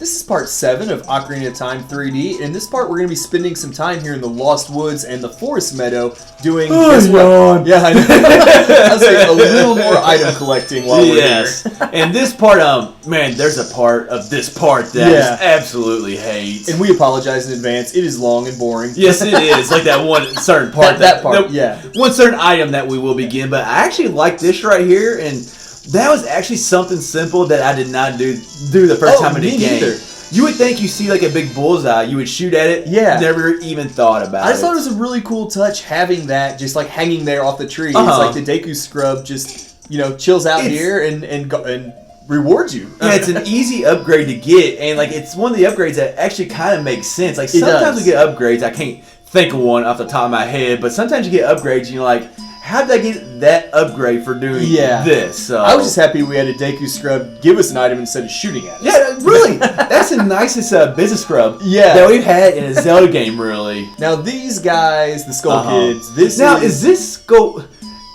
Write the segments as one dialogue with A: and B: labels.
A: This is part 7 of Ocarina of Time 3D. In this part, we're going to be spending some time here in the Lost Woods and the Forest Meadow doing... guess what? Yeah, I know. I was like, a little more item collecting while we're here.
B: And this part, man, there's a part of this part that I absolutely hate.
A: And we apologize in advance. It is long and boring.
B: Yes, it is. Like that one certain part.
A: that part, yeah.
B: One certain item that we will begin. But I actually like this right here, and... that was actually something simple that I did not do the first time in the game.
A: Neither.
B: You would think you see like a big bullseye, you would shoot at it.
A: Yeah.
B: Never even thought about it.
A: I just thought it was a really cool touch having that just like hanging there off the tree. It's like the Deku scrub just, chills out here and rewards you.
B: Yeah, it's an easy upgrade to get, and like it's one of the upgrades that actually kind of makes sense. Like sometimes we get upgrades, I can't think of one off the top of my head, but sometimes you get upgrades and you're like, how did I get that upgrade for doing this? So
A: I was just happy we had a Deku scrub give us an item instead of shooting at us.
B: Yeah, really. That's the nicest business scrub that we've had in a Zelda game, really.
A: Now, these guys, the Skull Kids,
B: is this Skull...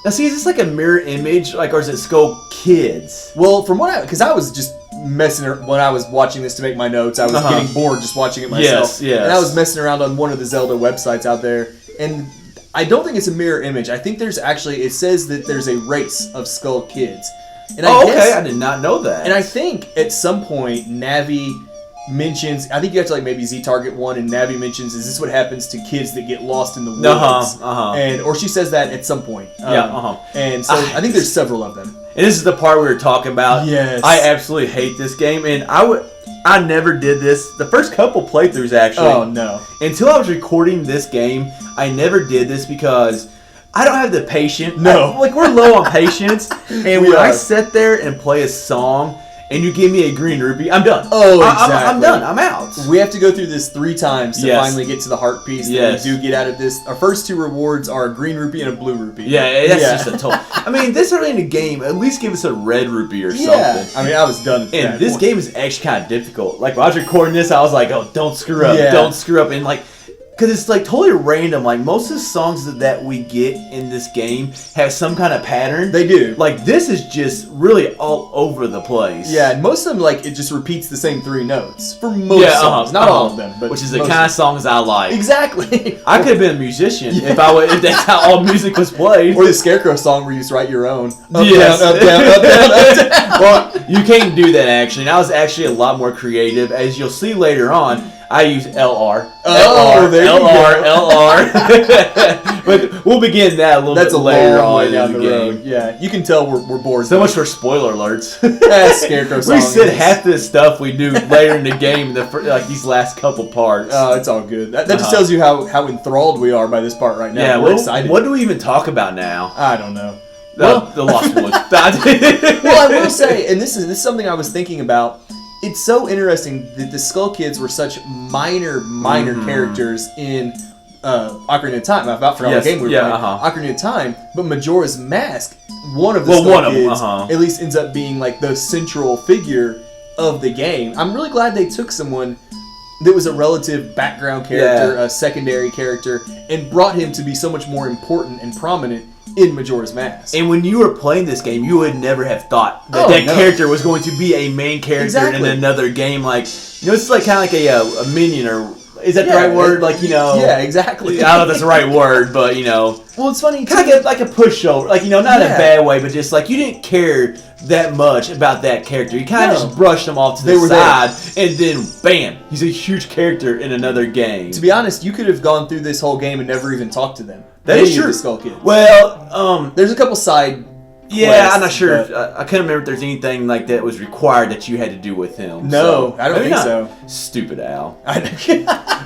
B: Now, see, is this like a mirror image, or is it Skull Kids?
A: Well, from what because I was just messing around when I was watching this to make my notes. I was getting bored just watching it myself.
B: Yes.
A: And I was messing around on one of the Zelda websites out there, and... I don't think it's a mirror image. I think there's actually, it says that there's a race of Skull Kids. And
B: I did not know that.
A: And I think at some point, Navi mentions, I think you have to like maybe Z-target one, and Navi mentions, is this what happens to kids that get lost in the woods? Or she says that at some point. And so I think there's several of them.
B: And this is the part we were talking about.
A: Yes.
B: I absolutely hate this game, and I never did this. The first couple playthroughs, actually.
A: Oh, no.
B: Until I was recording this game, I never did this because I don't have the patience.
A: No.
B: We're low on patience. And when I sit there and play a song and you give me a green rupee, I'm done.
A: Oh, exactly.
B: I'm done. I'm out.
A: We have to go through this 3 times to finally get to the heart piece that we do get out of this. Our first 2 rewards are a green rupee and a blue rupee.
B: Yeah, that's just a total... I mean, this early in the game, at least give us a red rupee or something.
A: I mean, I was done.
B: And this game is actually kind of difficult. Like, when I was recording this, I was like, oh, don't screw up. Don't screw up. And, like... because it's like totally random. Like most of the songs that we get in this game have some kind of pattern.
A: They do.
B: Like this is just really all over the place.
A: Yeah, and most of them like it just repeats the same 3 notes for most songs. Not all of them, but
B: which is the kind of songs I like.
A: Exactly.
B: I could have been a musician if that's how all music was played.
A: Or the Scarecrow song where you just write your own. Up,
B: yes.
A: down, up, down, up, down, up, down.
B: Well, you can't do that actually. And I was actually a lot more creative, as you'll see later on. I use LR.
A: Oh, there you
B: go. LR. But we'll begin that a little bit later on
A: down the road. Yeah, you can tell we're bored.
B: So much for spoiler alerts.
A: Scarecrow song.
B: We said half this stuff we do later in the game, like these last couple parts.
A: Oh, it's all good. That just tells you how enthralled we are by this part right now.
B: Yeah,
A: we're excited.
B: What do we even talk about now?
A: I don't know.
B: The Lost Woods.
A: Well, I will say, and this is something I was thinking about. It's so interesting that the Skull Kids were such minor characters in Ocarina of Time. I about forgot what game we were playing. Ocarina of Time, but Majora's Mask, one of the Skull Kids, at least ends up being like the central figure of the game. I'm really glad they took someone that was a relative background character, a secondary character, and brought him to be so much more important and prominent in Majora's Mask.
B: And when you were playing this game, you would never have thought that character was going to be a main character in another game. Like, it's like kind of like a minion, or is that the right word? Like,
A: Yeah, exactly.
B: I don't know if that's the right word, but
A: Well, it's funny.
B: Kind of like a pushover. Like, not in a bad way, but just like you didn't care that much about that character. You kind of just brushed them off to the side, and then bam, he's a huge character in another game.
A: To be honest, you could have gone through this whole game and never even talked to them.
B: That is true.
A: The Skull Kids.
B: Well,
A: there's a couple side.
B: Yeah, I'm not sure. I can't remember if there's anything like that was required that you had to do with him.
A: No, I don't think so.
B: Stupid Al.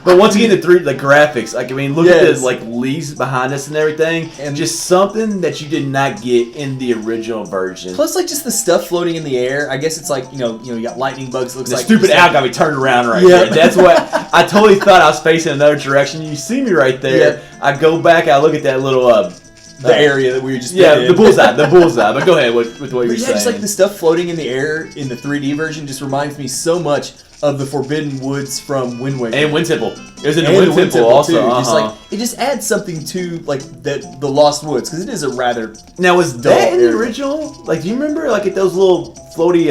B: But once again, the graphics. Like, I mean, look at the leaves behind us and everything, and just something that you did not get in the original version.
A: Plus, like just the stuff floating in the air. I guess it's like you got lightning bugs. Looks like
B: stupid Al got me turned around right there. That's what I totally thought I was facing another direction. You see me right there. I go back. I look at that little.
A: The area that we were just
B: the bullseye. But go ahead with what you're saying.
A: Just like the stuff floating in the air in the 3D version just reminds me so much of the Forbidden Woods from Wind Waker.
B: And Wind Temple. It was in the Wind Temple also.
A: Too. Just like it just adds something to like the Lost Woods because it is a rather
B: now was that in the original? Like, do you remember like at those little floaty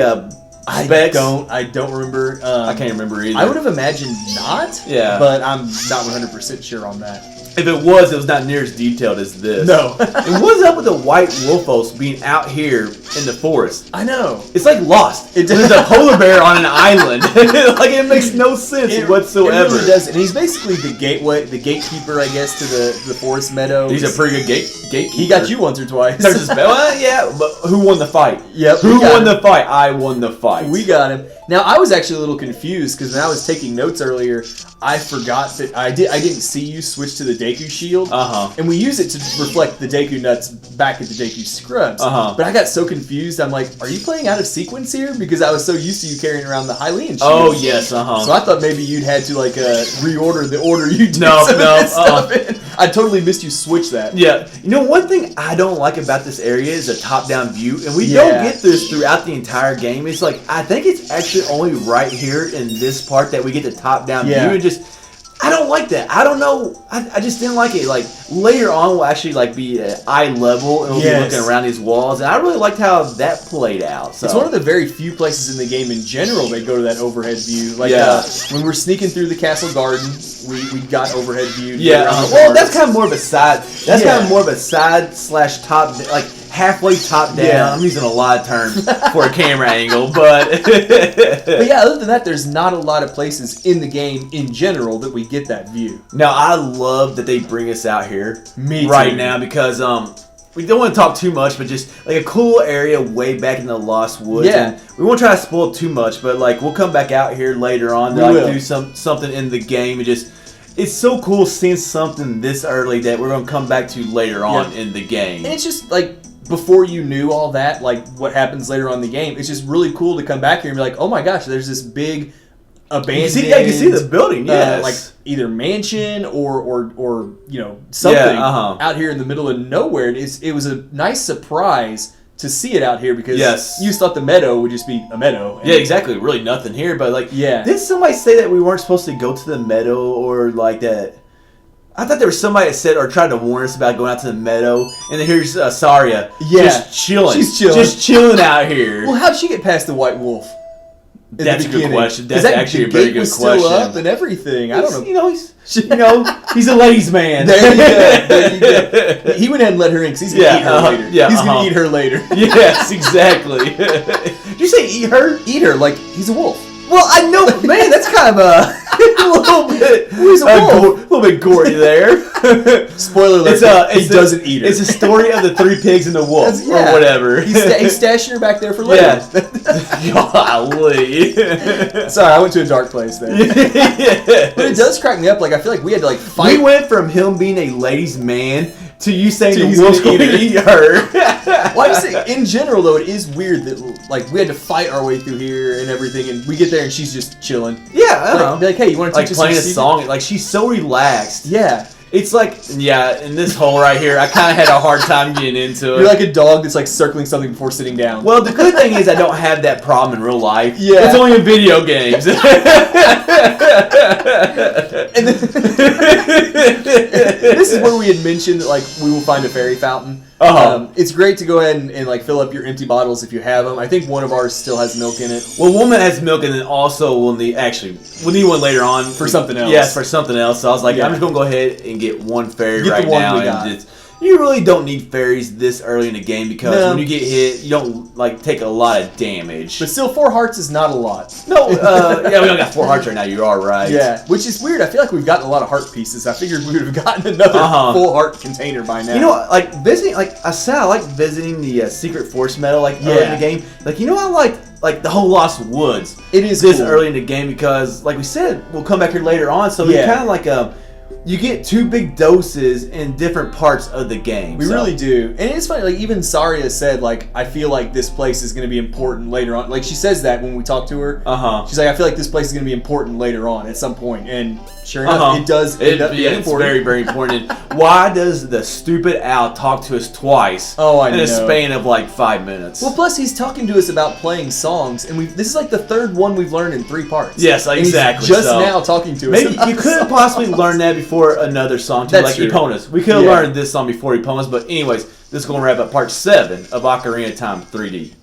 B: Specs?
A: I don't remember.
B: I can't remember either.
A: I would have imagined not.
B: Yeah.
A: But I'm not 100% sure on that.
B: If it was not near as detailed as this.
A: No.
B: And what's up with the white wolfos being out here in the forest?
A: I know.
B: It's like Lost. There's a polar bear on an island. Like, it makes no sense whatsoever.
A: It really does. And he's basically the gatekeeper, I guess, to the forest meadow.
B: He's a pretty good gatekeeper.
A: He got you once or twice.
B: Well, yeah, but who won the fight?
A: Yep.
B: Who won the fight? I won the fight.
A: We got him. Now, I was actually a little confused because when I was taking notes earlier, I forgot that I didn't see you switch to the Deku shield. And we use it to reflect the Deku nuts back at the Deku scrubs. But I got so confused. I'm like, are you playing out of sequence here? Because I was so used to you carrying around the Hylian shield.
B: Oh, yes,
A: So I thought maybe you'd had to like reorder the order you did.
B: No.
A: Stuff in. I totally missed you switch that.
B: Yeah. You know, one thing I don't like about this area is a top-down view. And we don't get this throughout the entire game. It's like, I think it's actually only right here in this part that we get the top-down view. And just, I don't like that. I don't know. I just didn't like it. Like, later on we'll actually like be at eye level and we'll be looking around these walls. And I really liked how that played out. So.
A: It's one of the very few places in the game in general that go to that overhead view. Like when we're sneaking through the castle garden, we got overhead view.
B: Well, that's kind of more of a side. That's kind of more of a side / top, like halfway top down. I'm using a lot of terms for a camera angle, but
A: yeah. Other than that, there's not a lot of places in the game in general that we get that view.
B: Now, I love that they bring us out here
A: right
B: now because we don't want to talk too much, but just like a cool area way back in the Lost Woods.
A: Yeah.
B: And we won't try to spoil too much, but like we'll come back out here later on to like do something in the game and just. It's so cool seeing something this early that we're going to come back to later on in the game.
A: And it's just like before you knew all that, like what happens later on in the game, it's just really cool to come back here and be like, oh my gosh, there's this big abandoned.
B: You can see the building,
A: like either mansion or you know something out here in the middle of nowhere. And it was a nice surprise to see it out here because you just thought the meadow would just be a meadow.
B: Yeah, exactly. Really nothing here, but like, did somebody say that we weren't supposed to go to the meadow or like that? I thought there was somebody that said or tried to warn us about going out to the meadow, and then here's Saria just chilling.
A: She's chilling.
B: Just chilling out here.
A: Well, how'd she get past the white wolf?
B: That's a good question. That's actually a very good question.
A: Still up and everything. I don't know.
B: You know, he's a ladies' man.
A: There you go. He went ahead and let her in because he's gonna eat her later. He's gonna eat her later.
B: Yes, exactly. Did you say eat her?
A: Eat her like he's a wolf.
B: Well, I know, man. That's kind of a little bit.
A: He's a wolf.
B: A little bit gory there.
A: Spoiler alert. He doesn't eat her.
B: It's a story of the 3 pigs and the wolf, or whatever.
A: He's stashing her back there for later.
B: Golly.
A: Sorry, I went to a dark place there. But it does crack me up. Like I feel like we had to like fight.
B: We went from him being a ladies' man to you saying the wolf's going to eat her.
A: Well, I just think, in general, though, it is weird that like we had to fight our way through here and everything, and we get there and she's just chilling.
B: Yeah, I know.
A: Be like, hey, you want to teach us
B: playing a song? Like she's so relaxed.
A: Yeah.
B: It's like, in this hole right here, I kind of had a hard time getting into it.
A: You're like a dog that's like circling something before sitting down.
B: Well, the good thing is I don't have that problem in real life.
A: Yeah.
B: It's only in video games.
A: And this is where we had mentioned that like we will find a fairy fountain. It's great to go ahead and like fill up your empty bottles if you have them. I think one of ours still has milk in it.
B: Well, one that has milk, and then also we'll need one later on
A: for something else.
B: Yes, for something else. So I was like, I'm just gonna go ahead and get one fairy right now. You really don't need fairies this early in the game because when you get hit, you don't like take a lot of damage.
A: But still, 4 hearts is not a lot.
B: No, we don't got 4 hearts right now. You are right.
A: Yeah, which is weird. I feel like we've gotten a lot of heart pieces. I figured we would have gotten another full heart container by now.
B: You know, like visiting, like I said, I like visiting the secret force meadow early in the game. Like I like the whole Lost Woods.
A: It is
B: this early in the game because, like we said, we'll come back here later on. So we kind of like you get 2 big doses in different parts of the game.
A: We really do. And it's funny, like even Saria said, like, I feel like this place is going to be important later on. Like she says that when we talk to her. She's like, I feel like this place is going to be important later on at some point. And sure enough, it does end up being important.
B: It's very, very important. Why does the stupid owl talk to us twice in a span of like 5 minutes?
A: Well, plus he's talking to us about playing songs, and this is like the 3rd one we've learned in 3 parts.
B: Yes, exactly.
A: He's just now talking to us.
B: Maybe you could have possibly learned that before another song too, like Eponas. We could have learned this song before Eponas, but anyways, this is going to wrap up part 7 of Ocarina of Time 3D.